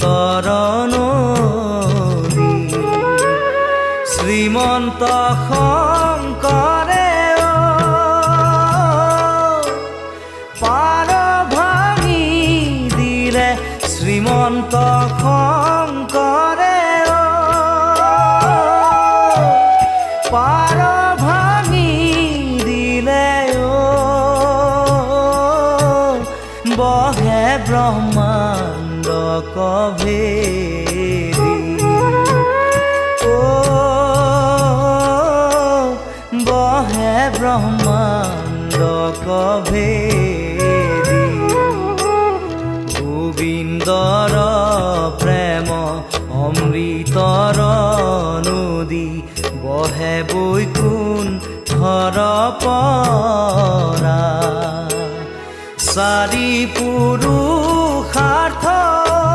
তরণ শ্রীমন্ত শংকৰে পাৰ ভাঙি দিলে শ্রীমন্ত শংকৰে পাৰ ভাঙি দিলে বহে ব্ৰহ্মাণ্ড কভেৰি বহে ব্ৰহ্মাণ্ড কভেৰি গোবিন্দৰ প্ৰেম অমৃতৰ নদী বহে বৈকুণ্ঠৰ পৰা চাৰি পুৰুষাৰ্থ